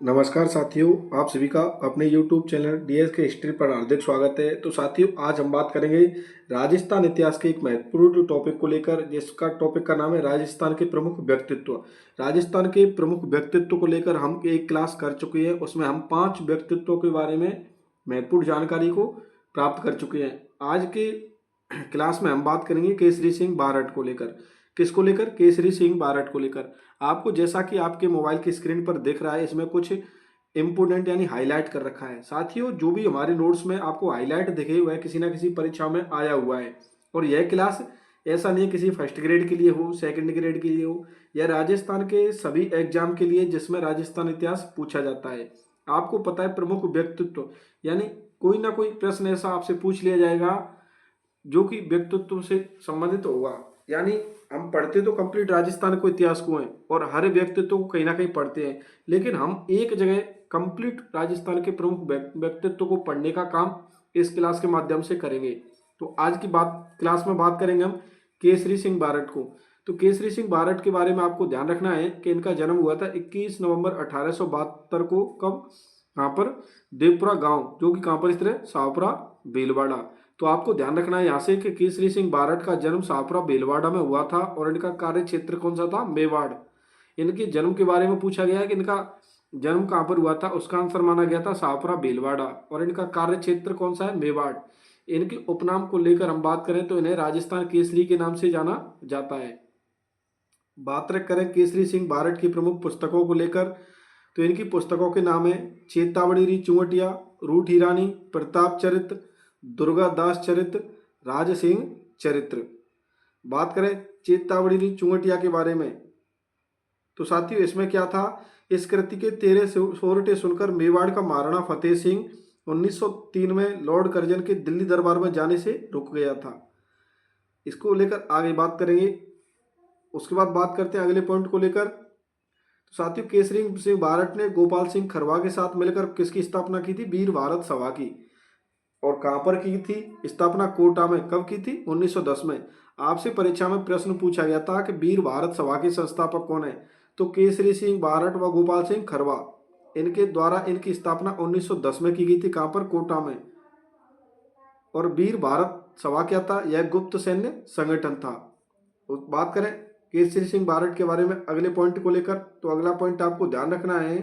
नमस्कार साथियों, आप सभी का अपने YouTube चैनल डीएस के हिस्ट्री पर हार्दिक स्वागत है। तो साथियों, आज हम बात करेंगे राजस्थान इतिहास के एक महत्वपूर्ण टॉपिक को लेकर, जिसका टॉपिक का नाम है राजस्थान के प्रमुख व्यक्तित्व। राजस्थान के प्रमुख व्यक्तित्व को लेकर हम एक क्लास कर चुके हैं। उसमें हम 5 व्यक्तित्वों के बारे में महत्वपूर्ण जानकारी को प्राप्त कर चुके हैं। आज के क्लास में हम बात करेंगे केसरी सिंह बारट को लेकर। किसको लेकर? केसरी सिंह बारट को लेकर। आपको जैसा कि आपके मोबाइल की स्क्रीन पर दिख रहा है, इसमें कुछ इंपोर्टेंट यानी हाईलाइट कर रखा है। साथियों, जो भी हमारे नोट्स में आपको हाईलाइट दिखे हुआ है, किसी ना किसी परीक्षा में आया हुआ है। और यह क्लास ऐसा नहीं है किसी फर्स्ट ग्रेड के लिए हो, सेकंड ग्रेड के लिए हो, यह राजस्थान के सभी एग्जाम के लिए जिसमें राजस्थान इतिहास पूछा जाता है। आपको पता है, प्रमुख व्यक्तित्व यानी कोई ना कोई प्रश्न ऐसा आपसे पूछ लिया जाएगा जो कि व्यक्तित्व से संबंधित होगा। यानी हम पढ़ते तो कंप्लीट राजस्थान को इतिहास को हैं और हर व्यक्तित्व को कहीं ना कहीं पढ़ते हैं, लेकिन हम एक जगह कंप्लीट राजस्थान के प्रमुख व्यक्तित्व को पढ़ने का काम इस क्लास के माध्यम से करेंगे। तो आज की बात क्लास में बात करेंगे हम केसरी सिंह बारट को। तो केसरी सिंह बारट के बारे में आपको ध्यान रखना है कि इनका जन्म हुआ था 21 नवंबर 1872 को। कब? कहाँ पर? देवपुरा गांव, जो कि कहाँ पर स्थित है? शाहपुरा भीलवाड़ा। तो आपको ध्यान रखना है यहाँ से कि केसरी सिंह बारट का जन्म शाहपुरा भीलवाड़ा में हुआ था और इनका कार्य क्षेत्र कौन सा था? मेवाड़। इनके जन्म के बारे में पूछा गया है कि इनका जन्म कहाँ पर हुआ था, उसका आंसर माना गया था शाहपुरा भीलवाड़ा। और इनका कार्य क्षेत्र कौन सा है? मेवाड़। इनके उपनाम को लेकर हम बात करें तो इन्हें राजस्थान केसरी के नाम से जाना जाता है। बात करें केसरी सिंह बारट की प्रमुख पुस्तकों को लेकर, तो इनकी पुस्तकों के नाम है चेतावनी री चुंवटिया, रूठ हीरानी, प्रताप चरित्र, दुर्गा दास चरित्र, राज सिंह चरित्र। बात करें चेतावनी री चुंवटिया के बारे में, तो साथियों इसमें क्या था? इस कृति के 13 सोरठे सुनकर मेवाड़ का महाराणा फतेह सिंह 1903 में लॉर्ड कर्जन के दिल्ली दरबार में जाने से रुक गया था। इसको लेकर आगे बात करेंगे। उसके बाद बात करते हैं अगले पॉइंट को लेकर। तो साथियों, केसरी सिंह बारट ने गोपाल सिंह खरवा के साथ मिलकर किसकी स्थापना की थी? वीर भारत सभा की। और कहां पर की थी स्थापना? कोटा में। कब की थी? 1910 में। आपसे परीक्षा में प्रश्न पूछा गया था कि वीर भारत सभा के संस्थापक कौन है? तो केसरी सिंह बारट व गोपाल सिंह खरवा, इनके द्वारा इनकी स्थापना 1910 में की गई थी। कहां पर? कोटा में। और वीर भारत सभा क्या था? यह गुप्त सैन्य संगठन था। बात करें केसरी सिंह बारट के बारे में अगले पॉइंट को लेकर, तो अगला पॉइंट आपको ध्यान रखना है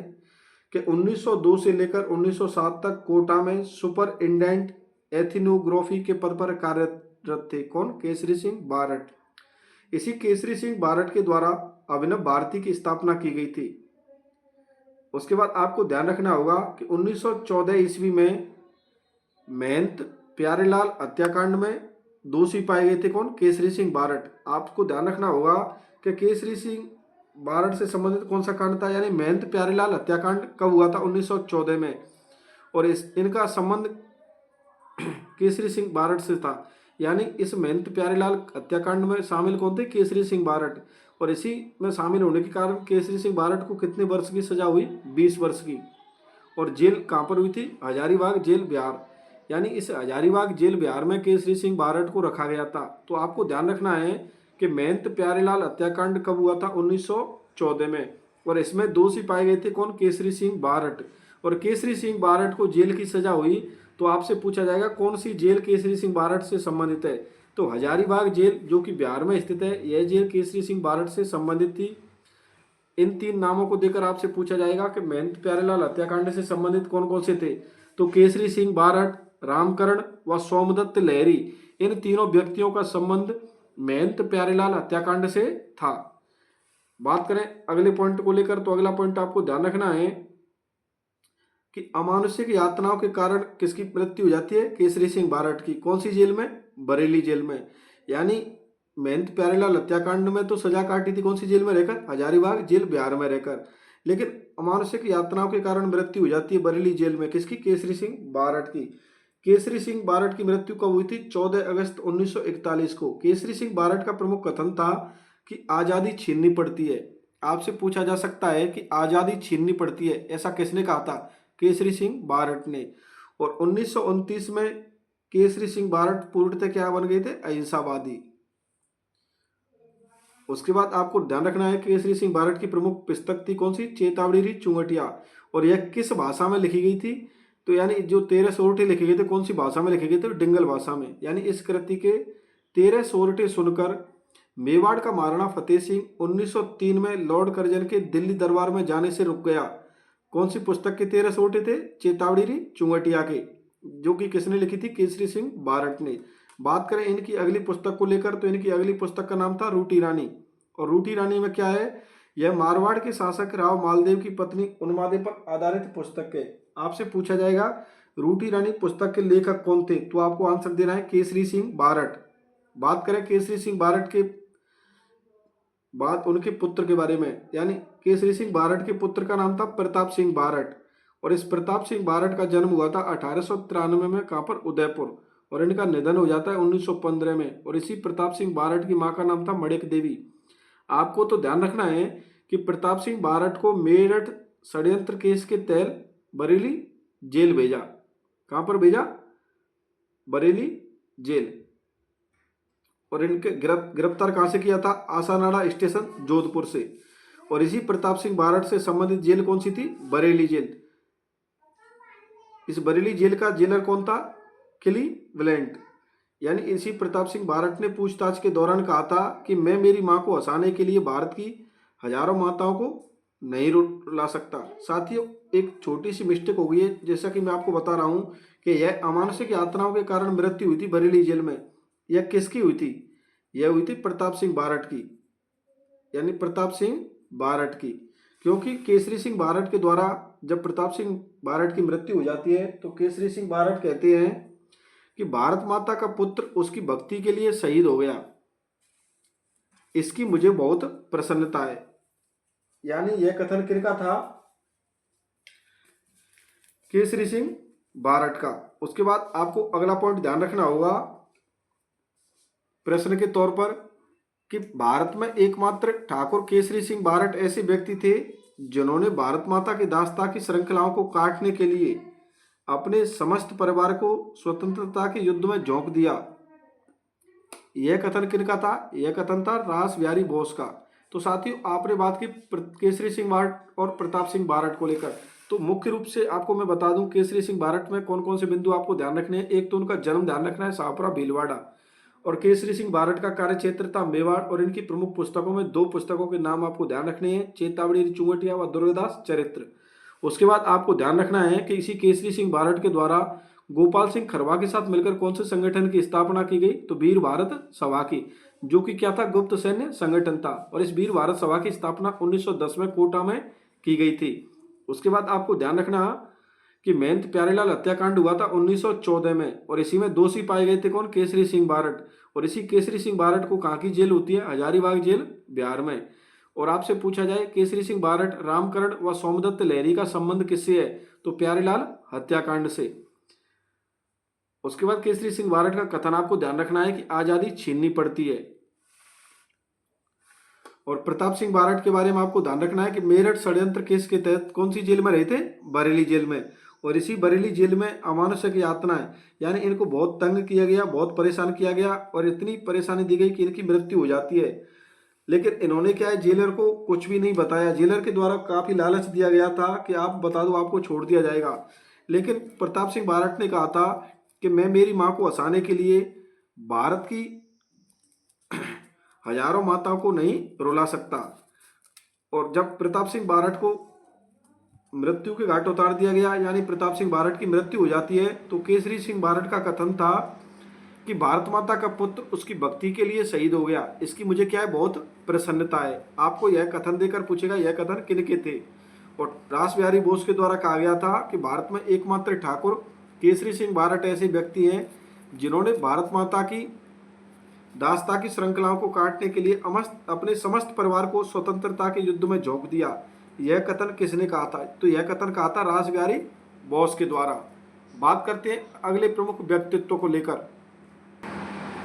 कि 1902 से लेकर 1907 तक कोटा में सुपरिटेंडेंट एथिनोग्राफी के पद पर कार्यरत थे। कौन? केसरी सिंह बारट। इसी केसरी सिंह बारट के द्वारा अभिनव भारती की स्थापना की गई थी। उसके बाद आपको ध्यान रखना होगा कि 1914 ईस्वी में महंत प्यारेलाल हत्याकांड में दोषी पाए गए थे। कौन? केसरी सिंह बारट। आपको ध्यान रखना होगा कि केसरी सिंह बारट से संबंधित कौन सा कांड था, यानी महंत प्यारेलाल हत्याकांड कब हुआ था? 1914 में। और इनका संबंध केसरी सिंह बारट से था। यानी इस महंत प्यारेलाल हत्याकांड में शामिल कौन थे? केसरी सिंह बारट। और इसी में शामिल होने के कारण केसरी सिंह बारट को कितने वर्ष की सजा हुई? 20 वर्ष की। और जेल कहाँ पर हुई थी? हजारीबाग जेल बिहार। यानी इस हजारीबाग जेल बिहार में केसरी सिंह बारट को रखा गया था। तो आपको ध्यान रखना है कि महंत प्यारेलाल हत्याकांड कब हुआ था? 1914 में। और इसमें दोषी पाए गए थे कौन? केसरी सिंह बारट। और केसरी सिंह बारट को जेल की सजा हुई, तो आपसे पूछा जाएगा कौन सी जेल केसरी सिंह बारट से संबंधित है? तो हजारीबाग जेल, जो कि बिहार में स्थित है, यह जेल केसरी सिंह बारट से संबंधित थी। इन 3 नामों को देकर आपसे पूछा जाएगा कि महंत प्यारेलाल हत्याकांड से संबंधित कौन कौन से थे? तो केसरी सिंह बारट, रामकरण व सोमदत्त लहरी, इन तीनों व्यक्तियों का संबंध महंत प्यारेलाल हत्याकांड से था। बात करें अगले पॉइंट को लेकर, तो अगला पॉइंट आपको ध्यान रखना है कि अमानुषिक यातनाओं के कारण किसकी मृत्यु हो जाती है? केसरी सिंह बारट की। कौन सी जेल में? बरेली जेल में। यानी महंत प्यारेलाल हत्याकांड में तो सजा काटी थी कौन सी जेल में रहकर? हजारीबाग जेल बिहार में रहकर। लेकिन अमानुषिक यातनाओं के कारण मृत्यु हो जाती है बरेली जेल में। किसकी? केसरी सिंह बारट की। केसरी सिंह बारट की मृत्यु कब हुई थी? 14 अगस्त 1941 को। केसरी सिंह बारट का प्रमुख कथन था कि आज़ादी छीननी पड़ती है। आपसे पूछा जा सकता है कि आज़ादी छीननी पड़ती है, ऐसा किसने कहा था? केसरी सिंह बारट ने। और 1929 में केसरी सिंह बारट पूर्णतः क्या बन गए थे? अहिंसावादी। उसके बाद आपको ध्यान रखना है केसरी सिंह बारट की प्रमुख पुस्तक थी कौन सी? चेतावनी री चुंवटिया। और यह किस भाषा में लिखी गई थी? तो यानी जो 13 सोरठे लिखे गए थे कौन सी भाषा में लिखे गए थे? डिंगल भाषा में। यानी इस कृति के 13 सोरठे सुनकर मेवाड़ का महाराणा फतेह सिंह 1903 में लॉर्ड कर्जन के दिल्ली दरबार में जाने से रुक गया। कौन सी पुस्तक के 13 सोरठे थे? चेतावनी चुंगटिया के, जो कि किसने लिखी थी? केसरी सिंह बारट ने। बात करें इनकी अगली पुस्तक को लेकर तो इनकी अगली पुस्तक का नाम था रूटी रानी। और रूटी रानी में क्या है? यह मारवाड़ के शासक राव मालदेव की पत्नी उन्मादे पर आधारित पुस्तक है। आपसे पूछा जाएगा रूटी रानी पुस्तक के लेखक कौन थे? तो आपको आंसर देना है केसरी सिंह बारट। बात करें केसरी सिंह बारट के बात उनके पुत्र के बारे में, यानी केसरी सिंह बारट के पुत्र का नाम था प्रताप सिंह बारट। और इस प्रताप सिंह बारट का जन्म हुआ था 1893 में, कहाँ पर? उदयपुर। और इनका निधन हो जाता है 1915 में। और इसी प्रताप सिंह बारट की माँ का नाम था मणिक देवी। आपको तो ध्यान रखना है कि प्रताप सिंह बारट को मेरठ षड्यंत्र केस के तहत बरेली जेल भेजा। कहाँ पर भेजा? बरेली जेल। और इनके गिरफ्तार कहाँ से किया था? आसानाड़ा स्टेशन जोधपुर से। और इसी प्रताप सिंह बारट से संबंधित जेल कौन सी थी? बरेली जेल। इस बरेली जेल का जेलर कौन था? क्लीवलैंड। यानी इसी प्रताप सिंह बारट ने पूछताछ के दौरान कहा था कि मैं मेरी मां को हंसाने के लिए भारत की हजारों माताओं को नहीं रुला सकता। साथियों, एक छोटी सी मिस्टेक हो गई है, जैसा कि मैं आपको बता रहा हूं कि यह अमानुषिक यातनाओं के कारण मृत्यु हुई थी बरेली जेल में। यह किसकी हुई थी? यह हुई थी प्रताप सिंह बारट की, यानी प्रताप सिंह बारट की। क्योंकि केसरी सिंह बारट के द्वारा जब प्रताप सिंह बारट की मृत्यु हो जाती है तो केसरी सिंह बारट कहते हैं कि भारत माता का पुत्र उसकी भक्ति के लिए शहीद हो गया, इसकी मुझे बहुत प्रसन्नता है। यानी यह कथन किनका था? केसरी सिंह बारट का। उसके बाद आपको अगला पॉइंट ध्यान रखना होगा प्रश्न के तौर पर कि भारत में एकमात्र ठाकुर केसरी सिंह बारट ऐसे व्यक्ति थे जिन्होंने भारत माता की दास्ता की श्रृंखलाओं को काटने के लिए अपने समस्त परिवार को स्वतंत्रता के युद्ध में झोंक दिया। यह कथन किनका था? यह कथन था रास बिहारी बोस का। तो साथियों, आपने बात की केसरी सिंह बारट और प्रताप सिंह बारट को लेकर। तो मुख्य रूप से आपको मैं बता दूं केसरी सिंह बारट में कौन कौन से बिंदु आपको ध्यान रखने हैं। एक तो उनका जन्म ध्यान रखना है, शाहपुरा भीलवाड़ा। और केसरी सिंह बारट का कार्य क्षेत्र था मेवाड़। और इनकी प्रमुख पुस्तकों में 2 पुस्तकों के नाम आपको ध्यान रखने हैं, चेतावनी चुंगटिया व दुर्गादास चरित्र। उसके बाद आपको ध्यान रखना है कि इसी केसरी सिंह बारट के द्वारा गोपाल सिंह खरवा के साथ मिलकर कौन से संगठन की स्थापना की गई? तो वीर भारत सभा की, जो कि क्या था? गुप्त सैन्य संगठन था। और इस वीर भारत सभा की स्थापना 1910 में कोटा में की गई थी। उसके बाद आपको ध्यान रखना कि महंत प्यारेलाल हत्याकांड हुआ था 1914 में। और इसी में दोषी पाए गए थे कौन? केसरी सिंह बारट। और इसी केसरी सिंह बारट को कहाँ की जेल होती है? हजारीबाग जेल, बिहार में। और आपसे पूछा जाए केसरी सिंह बारट, रामकरण व सोमदत्त लहरी का संबंध किससे है? तो प्यारेलाल हत्याकांड से। उसके बाद केसरी सिंह बारट का कथन आपको ध्यान रखना है कि आजादी छीननी पड़ती है। और प्रताप सिंह बारट के बारे में आपको ध्यान रखना है कि मेरठ षड्यंत्र केस के तहत कौन सी जेल में रहे थे? बरेली जेल में। और इसी बरेली जेल में अमानुषिक यातना है, यानी इनको बहुत तंग किया गया, बहुत परेशान किया गया और इतनी परेशानी दी गई कि इनकी मृत्यु हो जाती है। लेकिन इन्होंने क्या है, जेलर को कुछ भी नहीं बताया। जेलर के द्वारा काफी लालच दिया गया था कि आप बता दो, आपको छोड़ दिया जाएगा। लेकिन प्रताप सिंह बारट ने कहा था कि मैं मेरी मां को हंसाने के लिए भारत की हजारों माताओं को नहीं रुला सकता। और जब प्रताप सिंह बारट को मृत्यु के घाट उतार दिया गया, यानी प्रताप सिंह बारट की मृत्यु हो जाती है, तो केसरी सिंह बारट का कथन था कि भारत माता का पुत्र उसकी भक्ति के लिए शहीद हो गया, इसकी मुझे क्या है? बहुत प्रसन्नता है। आपको यह कथन देकर पूछेगा यह कथन किनके थे? और रास बिहारी बोस के द्वारा कहा गया था कि भारत में एकमात्र ठाकुर केसरी सिंह बारट ऐसे व्यक्ति हैं जिन्होंने भारत माता की दास्ता की श्रृंखलाओं को काटने के लिए अपने समस्त परिवार को स्वतंत्रता के युद्ध में झोंक दिया। यह कथन किसने कहा था? तो यह कथन कहा था रास बिहारी बोस के द्वारा। बात करते हैं अगले प्रमुख व्यक्तित्व को लेकर।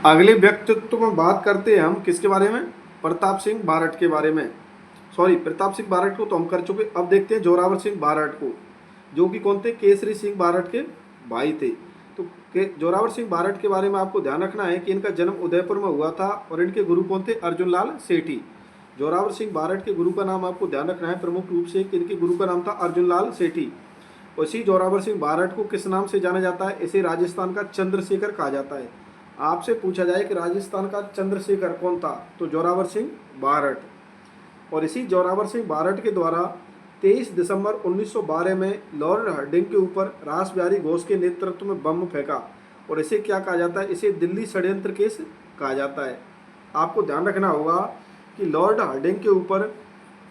अगले व्यक्तित्व में बात करते हैं हम किसके बारे में? प्रताप सिंह बारट के बारे में। सॉरी, प्रताप सिंह बारट को तो हम कर चुके। अब देखते हैं जोरावर सिंह बारट को, जो कि कौन थे? केसरी सिंह बारट के भाई थे। तो जोरावर सिंह बारट के बारे में आपको ध्यान रखना है कि इनका जन्म उदयपुर में हुआ था और इनके गुरु कौन थे? अर्जुन लाल सेठी। जोरावर सिंह बारट के गुरु का नाम आपको ध्यान रखना है प्रमुख रूप से कि इनके गुरु का नाम था अर्जुन लाल सेठी। उसी जोरावर सिंह बारट को किस नाम से जाना जाता है? इसे राजस्थान का चंद्रशेखर कहा जाता है। आपसे पूछा जाए कि राजस्थान का चंद्रशेखर कौन था, तो जोरावर सिंह बारट। और इसी जोरावर सिंह बारट के द्वारा 23 दिसंबर 1912 में लॉर्ड हार्डिंग के ऊपर रास बिहारी घोष के नेतृत्व में बम फेंका, और इसे क्या कहा जाता है? इसे दिल्ली षड्यंत्र केस कहा जाता है। आपको ध्यान रखना होगा कि लॉर्ड हार्डिंग के ऊपर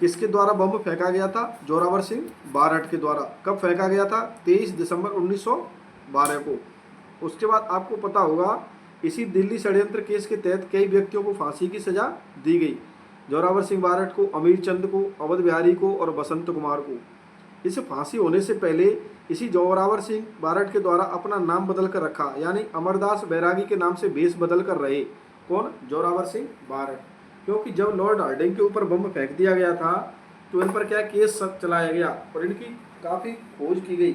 किसके द्वारा बम फेंका गया था? जोरावर सिंह बारट के द्वारा। कब फेंका गया था? 23 दिसंबर 1912 को। उसके बाद आपको पता होगा इसी दिल्ली षड्यंत्र केस के तहत कई व्यक्तियों को फांसी की सजा दी गई। जोरावर सिंह बारट को, अमीर चंद को, अवध बिहारी को और बसंत कुमार को। इस फांसी होने से पहले इसी जोरावर सिंह बारट के द्वारा अपना नाम बदल कर रखा, यानी अमरदास बैरागी के नाम से भेष बदल कर रहे। कौन? जोरावर सिंह बारट। क्योंकि जब लॉर्ड हार्डिंग के ऊपर बम फेंक दिया गया था तो इन पर क्या केस चलाया गया और इनकी काफ़ी खोज की गई।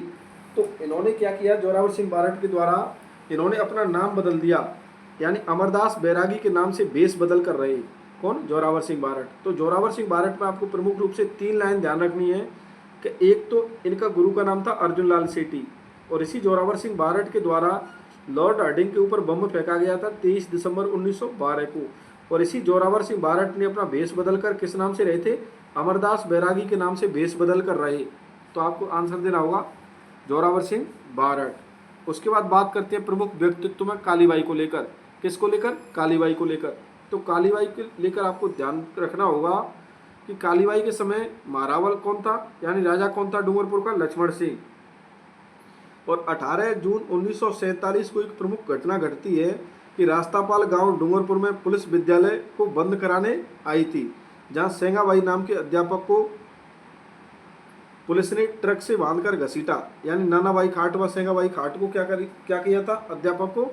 तो इन्होंने क्या किया? जोरावर सिंह बारट के द्वारा इन्होंने अपना नाम बदल दिया, यानी अमरदास बैरागी के नाम से भेष बदल कर रहे। कौन? जोरावर सिंह बारट। तो जोरावर सिंह बारट में आपको प्रमुख रूप से 3 लाइन ध्यान रखनी है कि एक तो इनका गुरु का नाम था अर्जुन लाल सेठी, और इसी जोरावर सिंह बारट के द्वारा लॉर्ड हार्डिंग के ऊपर बम फेंका गया था 23 दिसंबर 1912 को, और इसी जोरावर सिंह बारट ने अपना भेष बदल कर किस नाम से रहे थे? अमरदास बैरागी के नाम से भेष बदल कर रहे। तो आपको आंसर देना होगा जोरावर सिंह बारट। उसके बाद बात करते हैं प्रमुख व्यक्तित्व में कालीबाई को लेकर। किसको लेकर? कालीबाई को लेकर। तो कालीबाई को लेकर आपको ध्यान रखना होगा कि कालीबाई के समय महारावल कौन था, यानी राजा कौन था डूंगरपुर का? लक्ष्मण सिंह। और 18 जून 1947 को एक प्रमुख घटना घटती है कि रास्तापाल गांव डूंगरपुर में पुलिस विद्यालय को बंद कराने आई थी, जहां सेंगाबाई नाम के अध्यापक को पुलिस ने ट्रक से बांधकर घसीटा, यानी नानाबाई खाट व सेंगाबाई खाट को क्या किया था? अध्यापक को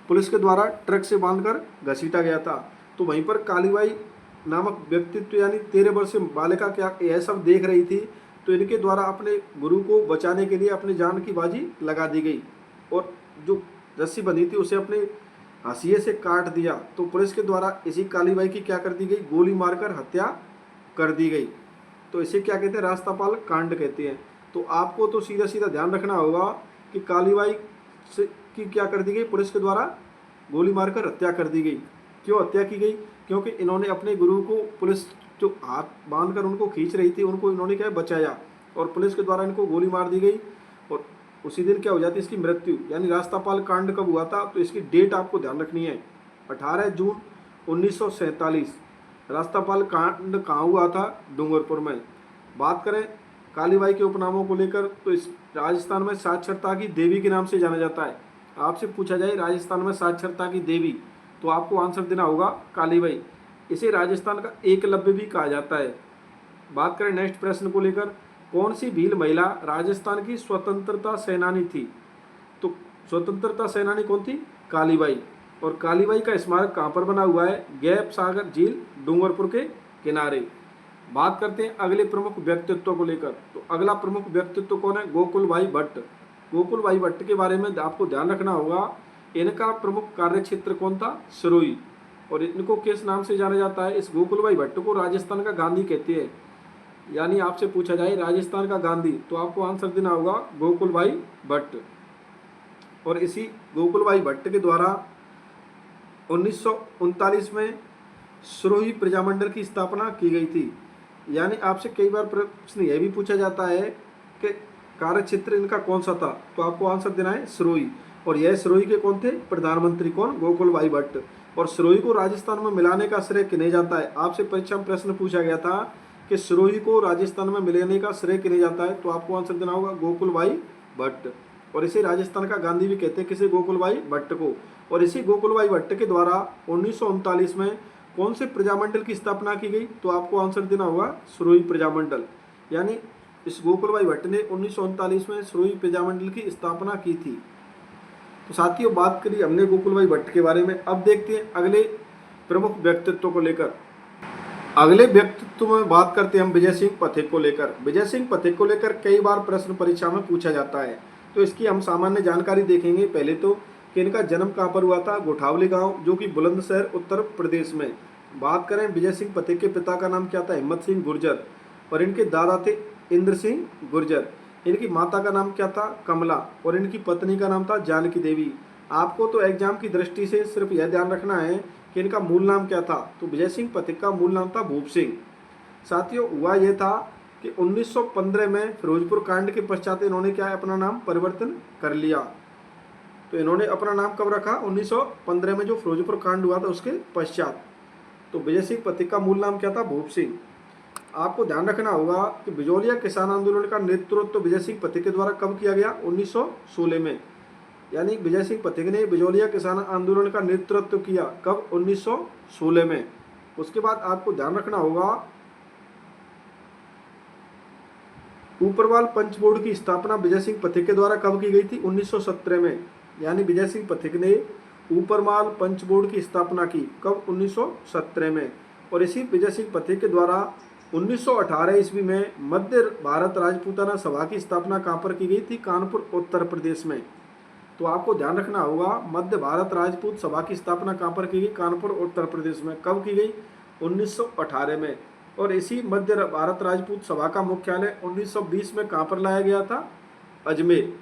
पुलिस के द्वारा ट्रक से बांधकर घसीटा गया था। तो वहीं पर कालीबाई नामक व्यक्तित्व यानी 13 वर्षीय बालिका क्या यह सब देख रही थी, तो इनके द्वारा अपने गुरु को बचाने के लिए अपनी जान की बाजी लगा दी गई, और जो रस्सी बंधी थी उसे अपने हंसिये से काट दिया। तो पुलिस के द्वारा इसी कालीबाई की क्या कर दी गई? गोली मारकर हत्या कर दी गई। तो इसे क्या कहते हैं? रास्तापाल कांड कहते हैं। तो आपको तो सीधा सीधा ध्यान रखना होगा कि कालीबाई की क्या कर दी गई? पुलिस के द्वारा गोली मारकर हत्या कर दी गई। क्यों हत्या की गई? क्योंकि इन्होंने अपने गुरु को, पुलिस जो हाथ बांधकर उनको खींच रही थी, उनको इन्होंने क्या बचाया, और पुलिस के द्वारा इनको गोली मार दी गई, और उसी दिन क्या हो जाती है इसकी मृत्यु। यानी रास्तापाल कांड कब हुआ था? तो इसकी डेट आपको ध्यान रखनी है, 18 जून 1947। रास्तापाल कांड कहाँ हुआ था? डूंगरपुर में। बात करें कालीबाई के उपनामों को लेकर, तो इस राजस्थान में साक्षरता की देवी के नाम से जाना जाता है। आपसे पूछा जाए राजस्थान में साक्षरता की देवी, तो आपको आंसर देना होगा कालीबाई। इसे राजस्थान का एकलव्य भी कहा जाता है। बात करें नेक्स्ट प्रश्न को लेकर, कौन सी भील महिला राजस्थान की स्वतंत्रता सेनानी थी? तो स्वतंत्रता सेनानी कौन थी? कालीबाई। और कालीबाई का स्मारक कहाँ पर बना हुआ है? गैप सागर झील डूंगरपुर के किनारे। बात करते हैं अगले प्रमुख व्यक्तित्व को लेकर। तो अगला प्रमुख व्यक्तित्व कौन है? गोकुल भाई भट्ट। गोकुल भाई भट्ट के बारे में आपको ध्यान रखना होगा, इनका प्रमुख कार्य क्षेत्र कौन था? सिरोही। और इनको किस नाम से जाना जाता है? इस गोकुल भाई भट्ट को राजस्थान का गांधी कहते हैं। यानी आपसे पूछा जाए राजस्थान का गांधी, तो आपको आंसर देना होगा गोकुल भाई भट्ट। और इसी गोकुल भाई भट्ट के द्वारा 1939 में सिरोही प्रजामंडल की स्थापना की गई थी। यानी आपसे कई बार प्रश्न यह भी पूछा जाता है कि कार्य क्षेत्र इनका कौन सा था, तो आपको आंसर देना है सिरोही। और यह सिरोही के कौन थे? प्रधानमंत्री। कौन? गोकुल भाई भट्ट। और सिरोही को राजस्थान में मिलाने का श्रेय किन्हें जाता है? आपसे परीक्षा में प्रश्न पूछा गया था कि सिरोही को राजस्थान में मिलाने का श्रेय किन्हें जाता है, तो आपको आंसर देना होगा गोकुल भाई भट्ट। और इसे राजस्थान का गांधी भी कहते हैं। किसे? गोकुल भाई भट्ट को। और इसी गोकुल भाई भट्ट के द्वारा 1939 में कौन से प्रजामंडल की स्थापना की गई, तो आपको आंसर देना होगा सिरोही प्रजामंडल। यानी इस गोकुल भाई भट्ट ने 1939 में सिरोही प्रजामंडल की स्थापना की थी। तो साथियों, बात करी हमने गोकुल भाई भट्ट के बारे में। अब देखते हैं अगले प्रमुख व्यक्तित्व को लेकर। अगले व्यक्तित्व में बात करते हैं हम विजय सिंह पथिक को लेकर। विजय सिंह पथिक को लेकर कई बार प्रश्न परीक्षा में पूछा जाता है, तो इसकी हम सामान्य जानकारी देखेंगे। पहले तो कि इनका जन्म कहाँ पर हुआ था? गोठावली गांव, जो कि बुलंदशहर उत्तर प्रदेश में। बात करें विजय सिंह पथिक के पिता का नाम क्या था, हिम्मत सिंह गुर्जर, और इनके दादा थे इंद्र सिंह गुर्जर। इनकी माता का नाम क्या था, कमला, और इनकी पत्नी का नाम था जानकी देवी। आपको तो एग्जाम की दृष्टि से सिर्फ यह ध्यान रखना है कि इनका मूल नाम क्या था, तो विजय सिंह पथिक का मूल नाम था भूप सिंह। साथियों हुआ यह था कि 1915 में फिरोजपुर कांड के पश्चात इन्होंने क्या है, अपना नाम परिवर्तन कर लिया। तो इन्होंने अपना नाम कब रखा, 1915 में जो फिरोजपुर कांड हुआ था उसके पश्चात। तो विजय सिंह पथिक का मूल नाम क्या था, भूप सिंह। आपको ध्यान रखना होगा कि बिजौलिया किसान आंदोलन का नेतृत्व तो विजय सिंह पथिक के द्वारा कब किया गया, 1916 में। यानी विजय सिंह पथिक ने बिजौलिया किसान आंदोलन का नेतृत्व किया कब, 1916 में। उसके बाद आपको ध्यान रखना होगा ऊपरवाल पंच बोर्ड की स्थापना विजय सिंह पथिक के द्वारा कब की गई थी, 1917 में। यानी विजय सिंह पथिक ने ऊपरवाल पंच बोर्ड की स्थापना की कब, 1917 में। और इसी विजय सिंह पथिक के द्वारा 1918 ईस्वी में मध्य भारत राजपूताना सभा की स्थापना कहाँ पर की गई थी, कानपुर उत्तर प्रदेश में। तो आपको ध्यान रखना होगा मध्य भारत राजपूत सभा की स्थापना कहाँ पर की गई, कानपुर उत्तर प्रदेश में। कब की गई, 1918 में। और इसी मध्य भारत राजपूत सभा का मुख्यालय 1920 में कहाँ पर लाया गया था, अजमेर।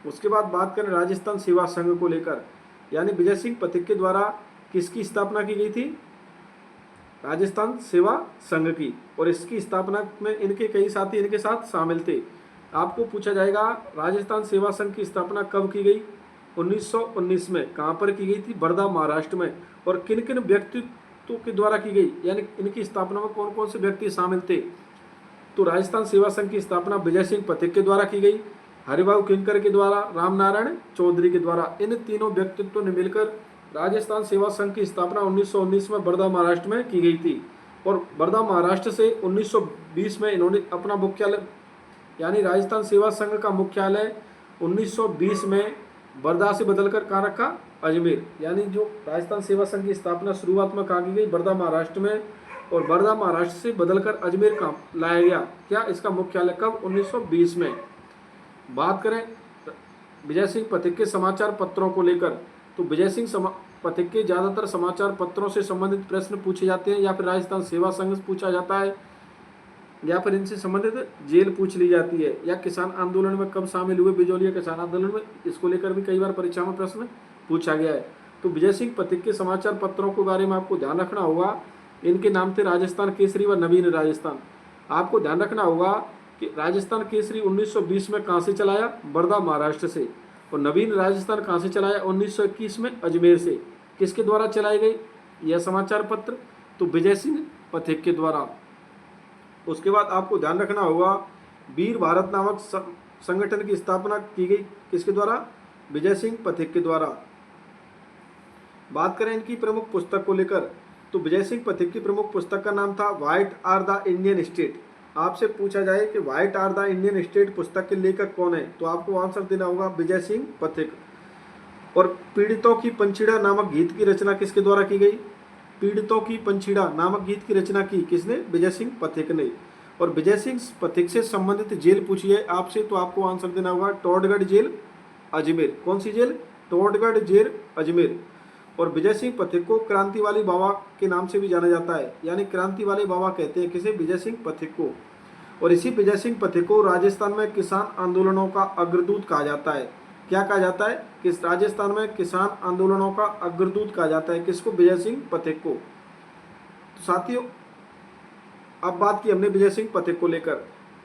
उसके बाद बात करें राजस्थान सेवा संघ को लेकर, यानी विजय सिंह पथिक के द्वारा किसकी स्थापना की गई थी, राजस्थान सेवा संघ की। और इसकी स्थापना में इनके कई साथी इनके साथ शामिल थे। आपको पूछा जाएगा राजस्थान सेवा संघ की स्थापना कब की गई, 1919 में। कहाँ पर की गई थी, वर्धा महाराष्ट्र में। और किन किन व्यक्तित्व के द्वारा की गई, यानी इनकी स्थापना में कौन कौन से व्यक्ति शामिल थे। तो राजस्थान सेवा संघ की स्थापना विजय सिंह पथिक के द्वारा की गई, हरिभाऊ किनकर के द्वारा, रामनारायण चौधरी के द्वारा। इन तीनों व्यक्तित्वों ने मिलकर राजस्थान सेवा संघ की स्थापना 1919 में वर्धा महाराष्ट्र में की गई थी। और वर्धा महाराष्ट्र से 1920 में इन्होंने अपना मुख्यालय, यानी राजस्थान सेवा संघ का मुख्यालय 1920 में वर्धा से बदलकर कहाँ रखा, अजमेर। यानी जो राजस्थान सेवा संघ की स्थापना शुरुआत में कहाँ की गई, वर्धा महाराष्ट्र में, और वर्धा महाराष्ट्र से बदलकर अजमेर कहाँ लाया गया, क्या इसका मुख्यालय, कब, 1920 में। बात करें विजय सिंह पथिक के समाचार पत्रों को लेकर, तो विजय सिंह पथिक के ज़्यादातर समाचार पत्रों से संबंधित प्रश्न पूछे जाते हैं, या फिर राजस्थान सेवा संघ पूछा जाता है, या फिर इनसे संबंधित जेल पूछ ली जाती है, या किसान आंदोलन में कब शामिल हुए, बिजौलिया किसान आंदोलन में। इसको लेकर भी कई बार परीक्षा में प्रश्न पूछा गया है। तो विजय सिंह पथिक के समाचार पत्रों के बारे में आपको ध्यान रखना होगा, इनके नाम थे राजस्थान केसरी व नवीन राजस्थान। आपको ध्यान रखना होगा कि राजस्थान केसरी 1920 में कहाँ से चलाया, वर्धा महाराष्ट्र से। और नवीन राजस्थान कहाँ से चलाया, 1921 में अजमेर से। किसके द्वारा चलाए गए यह समाचार पत्र, तो विजय सिंह पथिक के द्वारा। उसके बाद आपको ध्यान रखना होगा वीर भारत नामक संगठन की स्थापना की गई किसके द्वारा, विजय सिंह पथिक के द्वारा। बात करें इनकी प्रमुख पुस्तक को लेकर, तो विजय सिंह पथिक की प्रमुख पुस्तक का नाम था white are the Indian state. आपसे पूछा जाए कि white are the Indian state पुस्तक के लेखक कौन है, तो आपको आंसर देना होगा विजय सिंह पथिक। और पीड़ितों की पंछीड़ा नामक गीत की रचना किसके द्वारा की गई, पीड़ितों की पंछीड़ा नामक गीत की रचना की किसने, विजय सिंह पथिक ने। और विजय सिंह पथिक से संबंधित जेल पूछी है आपसे, तो आपको आंसर देना होगा टोडगढ़ जेल अजमेर। कौन सी जेल, टोडगढ़ जेल अजमेर। और विजय सिंह पथिक को क्रांति वाले बाबा के नाम से भी जाना जाता है, यानी क्रांति वाले बाबा कहते हैं किसे, विजय सिंह पथिक को। और इसी विजय सिंह पथिक को राजस्थान में किसान आंदोलनों का अग्रदूत कहा जाता है। क्या कहा जाता है, किस राजस्थान में किसान आंदोलनों का अग्रदूत कहा जाता है, किसको, विजय सिंह पथिक को। तो साथियों अब बात की हमने विजय सिंह पथिक को लेकर,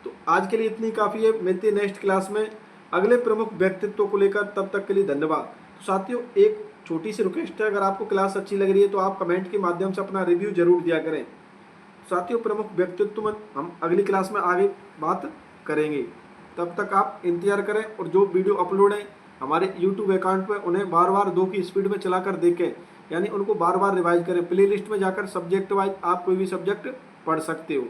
तो आज के लिए इतनी काफ़ी है। मिलते हैं नेक्स्ट क्लास में अगले प्रमुख व्यक्तित्व को लेकर, तब तक के लिए धन्यवाद। तो साथियों एक छोटी सी रिक्वेस्ट है, अगर आपको क्लास अच्छी लग रही है तो आप कमेंट के माध्यम से अपना रिव्यू जरूर दिया करें। साथियों प्रमुख व्यक्तित्व में हम अगली क्लास में आगे बात करेंगे, तब तक आप इंतजार करें। और जो वीडियो अपलोड है हमारे यूट्यूब अकाउंट पर, उन्हें बार बार 2 की स्पीड में चलाकर देखें, यानी उनको बार बार रिवाइज करें। प्लेलिस्ट में जाकर सब्जेक्ट वाइज आप कोई भी सब्जेक्ट पढ़ सकते हो।